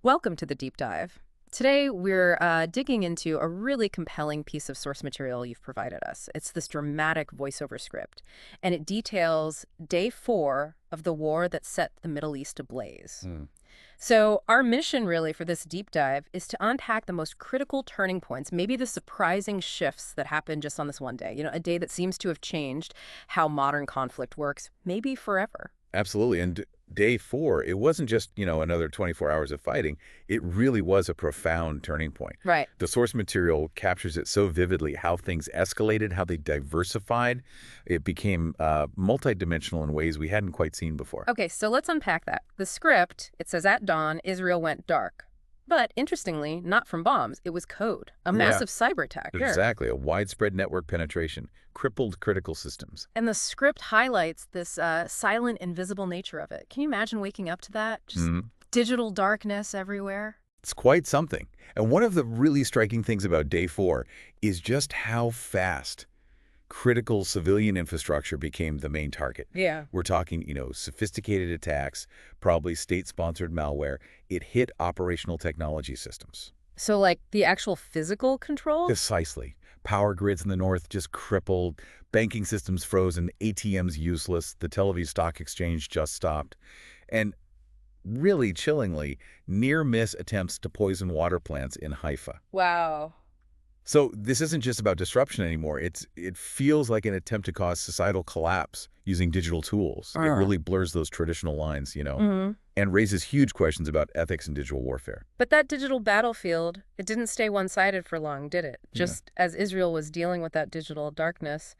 Welcome to the deep dive. Today, we're digging into a really compelling piece of source material you've provided us. It's this dramatic voiceover script, and it details day 4 of the war that set the Middle East ablaze. Hmm. So, our mission really for this deep dive is to unpack the most critical turning points, maybe the surprising shifts that happened just on this one day. A day that seems to have changed how modern conflict works, maybe forever. Absolutely. And day 4, it wasn't just, another 24 hours of fighting. It really was a profound turning point. Right. The source material captures it so vividly, how things escalated, how they diversified. It became multidimensional in ways we hadn't quite seen before. Okay, so let's unpack that. The script, it says at dawn, Israel went dark. But interestingly, not from bombs. It was code, a Yeah. massive cyber attack. Sure. Exactly. A widespread network penetration, crippled critical systems. And the script highlights this silent, invisible nature of it. Can you imagine waking up to that? Just Mhm. digital darkness everywhere. It's quite something. And one of the really striking things about day 4 is just how fast critical civilian infrastructure became the main target. Yeah. We're talking, sophisticated attacks, probably state-sponsored malware. It hit operational technology systems. So, like, the actual physical control? Precisely. Power grids in the north just crippled, banking systems frozen, ATMs useless, the Tel Aviv Stock Exchange just stopped. And really chillingly, near-miss attempts to poison water plants in Haifa. Wow. So this isn't just about disruption anymore. It feels like an attempt to cause societal collapse using digital tools. It really blurs those traditional lines, and raises huge questions about ethics in digital warfare. But that digital battlefield, it didn't stay one-sided for long, did it? Yeah. Just as Israel was dealing with that digital darkness,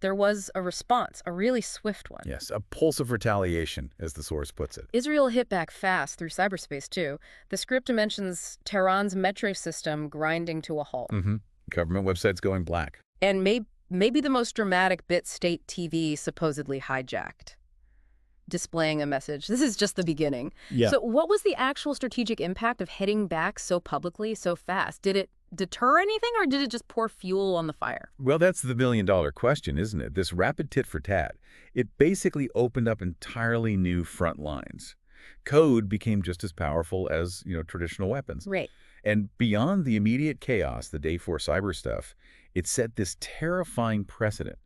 there was a response, a really swift one. Yes, a pulse of retaliation, as the source puts it. Israel hit back fast through cyberspace, too. The script mentions Tehran's metro system grinding to a halt. Government websites going black. And maybe the most dramatic bit, state TV supposedly hijacked, displaying a message. This is just the beginning. Yeah. So what was the actual strategic impact of hitting back so publicly, so fast? Did it deter anything, or did it just pour fuel on the fire? Well, that's the million-dollar question, isn't it? This rapid tit-for-tat, it basically opened up entirely new front lines. Code became just as powerful as, traditional weapons. Right. And beyond the immediate chaos, the day 4 cyber stuff, it set this terrifying precedent.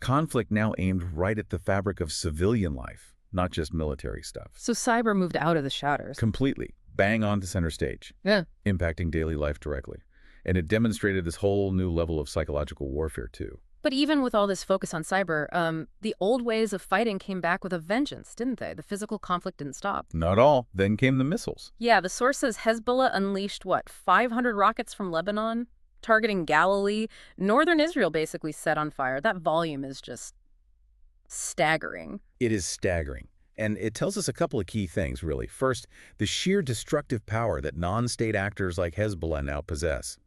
Conflict now aimed right at the fabric of civilian life, not just military stuff. So cyber moved out of the shadows. Completely. Bang on to center stage. Yeah. Impacting daily life directly. And it demonstrated this whole new level of psychological warfare, too. But even with all this focus on cyber, the old ways of fighting came back with a vengeance, didn't they? The physical conflict didn't stop. Not all. Then came the missiles. Yeah, the source says Hezbollah unleashed, 500 rockets from Lebanon, targeting Galilee. Northern Israel basically set on fire. That volume is just staggering. It is staggering. And it tells us a couple of key things, really. First, the sheer destructive power that non-state actors like Hezbollah now possess.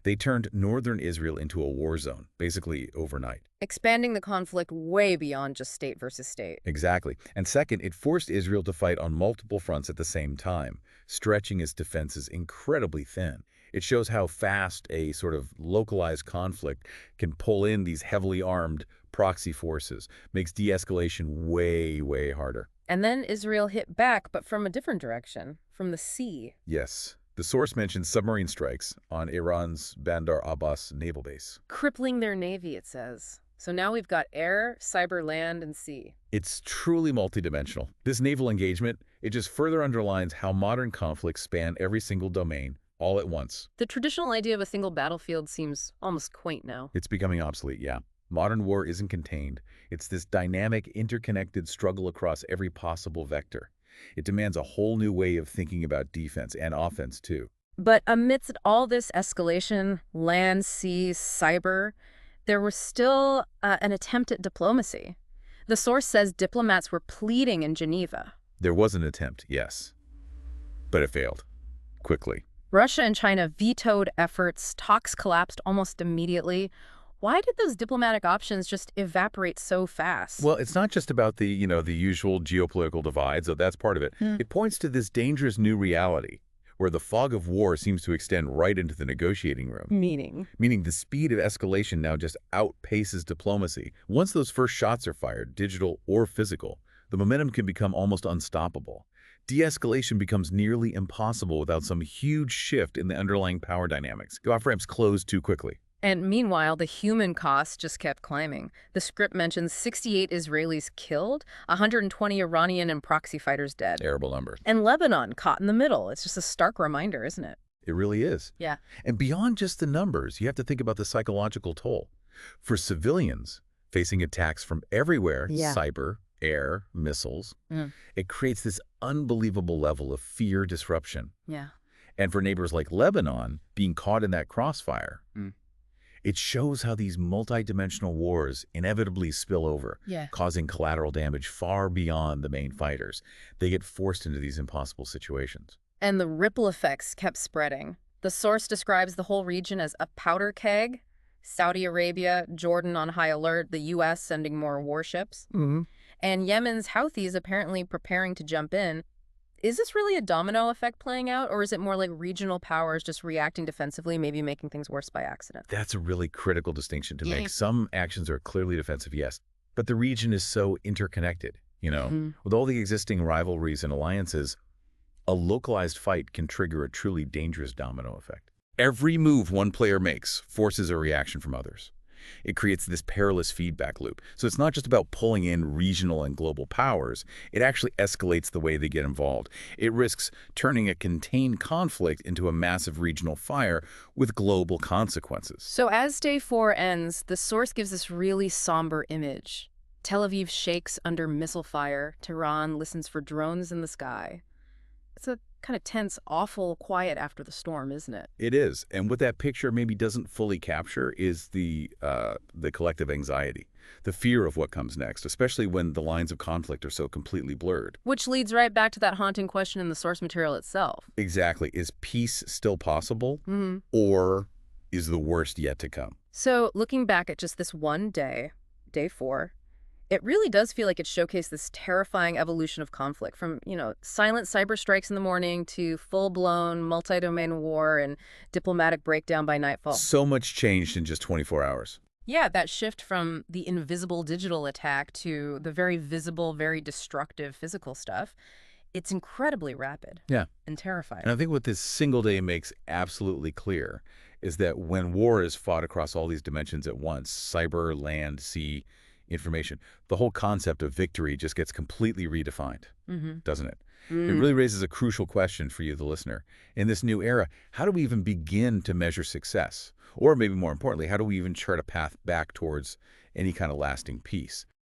They turned northern Israel into a war zone, basically overnight. Expanding the conflict way beyond just state versus state. Exactly. And second, it forced Israel to fight on multiple fronts at the same time, stretching its defenses incredibly thin. It shows how fast a sort of localized conflict can pull in these heavily armed proxy forces, makes de-escalation way, way harder. And then Israel hit back, but from a different direction, from the sea. Yes. The source mentions submarine strikes on Iran's Bandar Abbas naval base. Crippling their navy, it says. So now we've got air, cyber, land, and sea. It's truly multidimensional. This naval engagement, it just further underlines how modern conflicts span every single domain, all at once. The traditional idea of a single battlefield seems almost quaint now. It's becoming obsolete, yeah. Modern war isn't contained. It's this dynamic, interconnected struggle across every possible vector. It demands a whole new way of thinking about defense and offense, too. But amidst all this escalation, land, sea, cyber, there was still an attempt at diplomacy. The source says diplomats were pleading in Geneva. There was an attempt, yes. But it failed. Quickly. Russia and China vetoed efforts. Talks collapsed almost immediately. Why did those diplomatic options just evaporate so fast? Well, it's not just about the, the usual geopolitical divides, though that's part of it. It points to this dangerous new reality where the fog of war seems to extend right into the negotiating room. Meaning the speed of escalation now just outpaces diplomacy. Once those first shots are fired, digital or physical, the momentum can become almost unstoppable. De-escalation becomes nearly impossible without some huge shift in the underlying power dynamics. The off-ramps close too quickly. And meanwhile, the human costs just kept climbing. The script mentions 68 Israelis killed, 120 Iranian and proxy fighters dead. Terrible number. And Lebanon caught in the middle. It's just a stark reminder, isn't it? It really is. Yeah. And beyond just the numbers, you have to think about the psychological toll. For civilians facing attacks from everywhere, Yeah. cyber, air, missiles, Mm. it creates this unbelievable level of fear disruption. Yeah. And for neighbors like Lebanon, being caught in that crossfire, Mm. it shows how these multidimensional wars inevitably spill over, Yeah. causing collateral damage far beyond the main fighters. They get forced into these impossible situations. And the ripple effects kept spreading. The source describes the whole region as a powder keg. Saudi Arabia, Jordan on high alert, the U.S. sending more warships. Mm-hmm. And Yemen's Houthis apparently preparing to jump in. Is this really a domino effect playing out, or is it more like regional powers just reacting defensively, maybe making things worse by accident? That's a really critical distinction to Yeah. make. Some actions are clearly defensive, yes, but the region is so interconnected, Mhm. With all the existing rivalries and alliances, a localized fight can trigger a truly dangerous domino effect. Every move one player makes forces a reaction from others. It creates this perilous feedback loop. So it's not just about pulling in regional and global powers. It actually escalates the way they get involved. It risks turning a contained conflict into a massive regional fire with global consequences. So as day 4 ends, the source gives this really somber image. Tel Aviv shakes under missile fire. Tehran listens for drones in the sky. It's a kind of tense, awful quiet after the storm, isn't it? It is. And what that picture maybe doesn't fully capture is the collective anxiety, the fear of what comes next, especially when the lines of conflict are so completely blurred. Which leads right back to that haunting question in the source material itself. Exactly. Is peace still possible, Mm-hmm. or is the worst yet to come? So looking back at just this one day, day 4, it really does feel like it showcased this terrifying evolution of conflict from, silent cyber strikes in the morning to full-blown multi-domain war and diplomatic breakdown by nightfall. So much changed in just 24 hours. Yeah, that shift from the invisible digital attack to the very visible, very destructive physical stuff, it's incredibly rapid. Yeah. And terrifying. And I think what this single day makes absolutely clear is that when war is fought across all these dimensions at once, cyber, land, sea, information, the whole concept of victory just gets completely redefined, doesn't it? It really raises a crucial question for you, the listener. In this new era, how do we even begin to measure success? Or maybe more importantly, how do we even chart a path back towards any kind of lasting peace?